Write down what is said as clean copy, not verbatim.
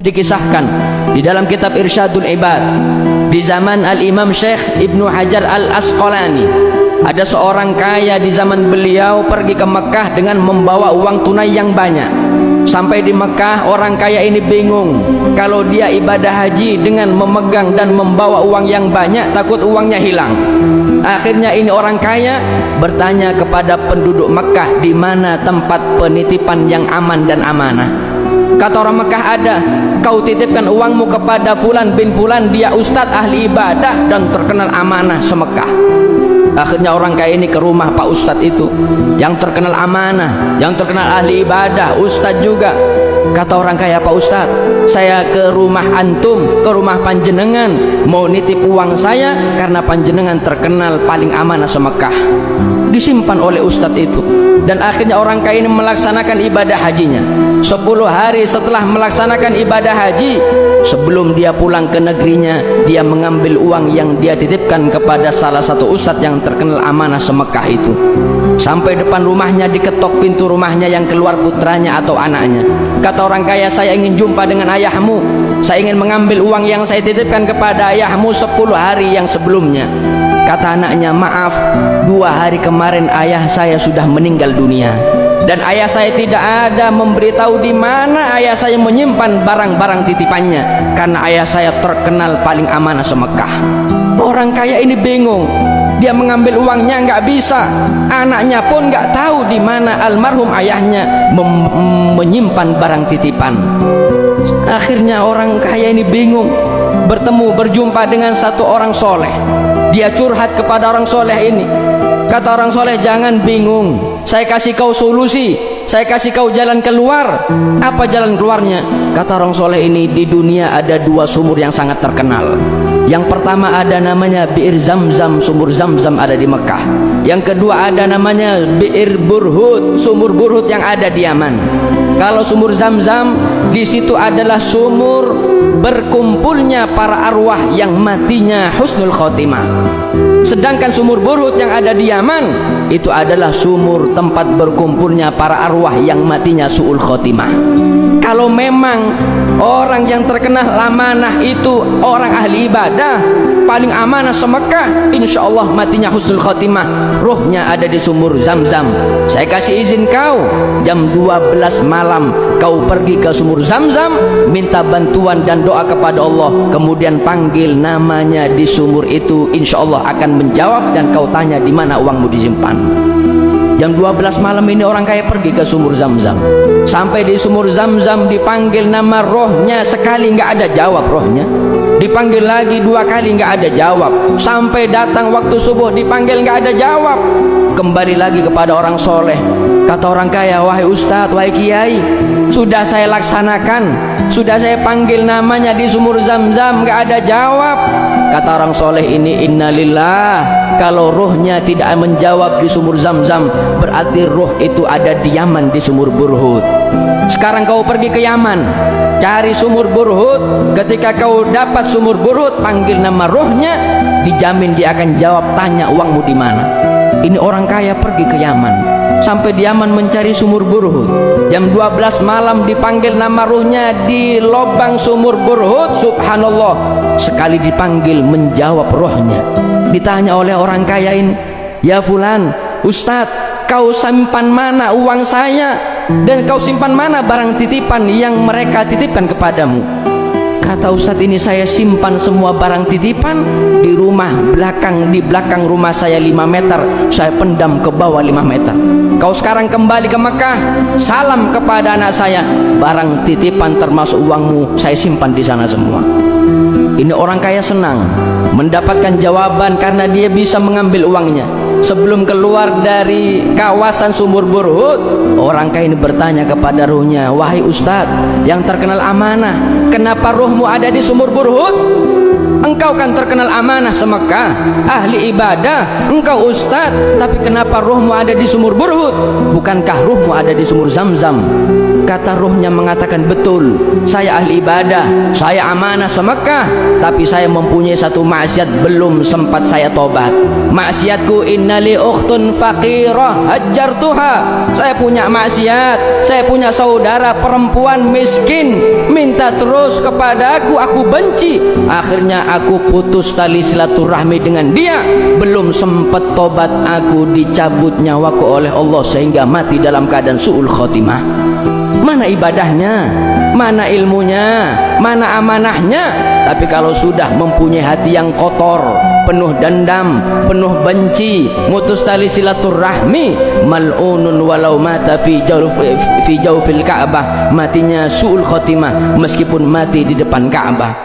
Dikisahkan di dalam kitab Irsyadul Ibad di zaman Al-Imam Syekh Ibnu Hajar Al-Asqalani, ada seorang kaya di zaman beliau pergi ke Mekah dengan membawa uang tunai yang banyak. Sampai di Mekah, orang kaya ini bingung kalau dia ibadah haji dengan memegang dan membawa uang yang banyak, takut uangnya hilang. Akhirnya ini orang kaya bertanya kepada penduduk Mekah, di mana tempat penitipan yang aman dan amanah. Kata orang Mekah, ada. Kau titipkan uangmu kepada Fulan bin Fulan, dia ustadz ahli ibadah dan terkenal amanah se-Mekah. Akhirnya orang kaya ini ke rumah Pak Ustadz itu yang terkenal amanah, yang terkenal ahli ibadah, ustadz juga. Kata orang kaya, Pak Ustadz, saya ke rumah antum, ke rumah panjenengan, mau nitip uang saya karena panjenengan terkenal paling amanah se-Mekah. Disimpan oleh ustadz itu. Dan akhirnya orang kaya ini melaksanakan ibadah hajinya. 10 hari setelah melaksanakan ibadah haji, sebelum dia pulang ke negerinya, dia mengambil uang yang dia titipkan kepada salah satu ustadz yang terkenal amanah se-Mekah itu. Sampai depan rumahnya, diketok pintu rumahnya, yang keluar putranya atau anaknya. Kata orang kaya, saya ingin jumpa dengan ayahmu, saya ingin mengambil uang yang saya titipkan kepada ayahmu 10 hari yang sebelumnya. Kata anaknya, maaf, 2 hari kemarin ayah saya sudah meninggal dunia, dan ayah saya tidak ada memberitahu di mana ayah saya menyimpan barang-barang titipannya, karena ayah saya terkenal paling amanah se-Mekah. Orang kaya ini bingung, dia mengambil uangnya nggak bisa, anaknya pun nggak tahu di mana almarhum ayahnya menyimpan barang titipan. Akhirnya orang kaya ini bingung, berjumpa dengan satu orang soleh. Dia curhat kepada orang soleh ini. Kata orang soleh, jangan bingung, saya kasih kau solusi, saya kasih kau jalan keluar. Apa jalan keluarnya? Kata orang soleh ini, di dunia ada 2 sumur yang sangat terkenal. Yang pertama ada namanya Bi'ir Zamzam, sumur Zamzam ada di Mekah. Yang kedua ada namanya Bi'ir Burhut, sumur Burhut yang ada di Yaman. Kalau sumur Zamzam, di situ adalah sumur berkumpulnya para arwah yang matinya husnul khotimah. Sedangkan sumur Burhut yang ada di Yaman, itu adalah sumur tempat berkumpulnya para arwah yang matinya su'ul khotimah. Kalau memang orang yang terkenal amanah itu orang ahli ibadah, paling amanah se-Mekah, insya Allah matinya husnul khotimah, rohnya ada di sumur Zamzam. Saya kasih izin kau, jam 12 malam kau pergi ke sumur Zamzam, minta bantuan dan doa kepada Allah, kemudian panggil namanya di sumur itu, insya Allah akan menjawab, dan kau tanya di mana uangmu disimpan. Jam 12 malam ini orang kaya pergi ke sumur Zamzam. Sampai di sumur Zamzam dipanggil nama rohnya, sekali nggak ada jawab rohnya. Dipanggil lagi 2 kali nggak ada jawab. Sampai datang waktu subuh dipanggil nggak ada jawab. Kembali lagi kepada orang soleh. Kata orang kaya, wahai ustadz, wahai kiai, sudah saya laksanakan, sudah saya panggil namanya di sumur Zamzam, nggak ada jawab. Kata orang soleh ini, innalillah, kalau rohnya tidak menjawab di sumur Zamzam, berarti roh itu ada di Yaman di sumur Burhut. Sekarang kau pergi ke Yaman, cari sumur Burhut. Ketika kau dapat sumur Burhut, panggil nama rohnya, dijamin dia akan jawab, tanya uangmu di mana. Ini orang kaya pergi ke Yaman. Sampai di Yaman mencari sumur Burhut. Jam 12 malam dipanggil nama ruhnya di lubang sumur Burhut. Subhanallah, sekali dipanggil menjawab rohnya. Ditanya oleh orang kaya ini, ya fulan, ustadz, kau simpan mana uang saya, dan kau simpan mana barang titipan yang mereka titipkan kepadamu? Kata ustadz ini, saya simpan semua barang titipan di rumah belakang, di belakang rumah saya 5 meter, saya pendam ke bawah 5 meter. Kau sekarang kembali ke Mekah, salam kepada anak saya, barang titipan termasuk uangmu saya simpan di sana semua. Ini orang kaya senang mendapatkan jawaban karena dia bisa mengambil uangnya. Sebelum keluar dari kawasan sumur Burhut, orang kaya ini bertanya kepada ruhnya, wahai ustadz yang terkenal amanah, kenapa ruhmu ada di sumur Burhut? Engkau kan terkenal amanah se-Mekah, ahli ibadah, engkau ustadz, tapi kenapa ruhmu ada di sumur Burhut? Bukankah ruhmu ada di sumur Zamzam? kata ruhnya mengatakan, betul, saya ahli ibadah, saya amanah se-Mekah, tapi saya mempunyai satu maksiat belum sempat saya tobat. Maksiatku, innali ukhtun faqirah hajjartuha. Saya punya maksiat, saya punya saudara perempuan miskin, minta terus kepadaku, aku benci. Akhirnya aku putus tali silaturahmi dengan dia. Belum sempat tobat, aku dicabut nyawaku oleh Allah sehingga mati dalam keadaan su'ul khotimah. Mana ibadahnya, mana ilmunya, mana amanahnya? Tapi kalau sudah mempunyai hati yang kotor, penuh dendam, penuh benci, mutus tali silaturahmi, mal'unun walau mata fi jawfil Ka'bah, matinya su'ul khotimah meskipun mati di depan Ka'bah.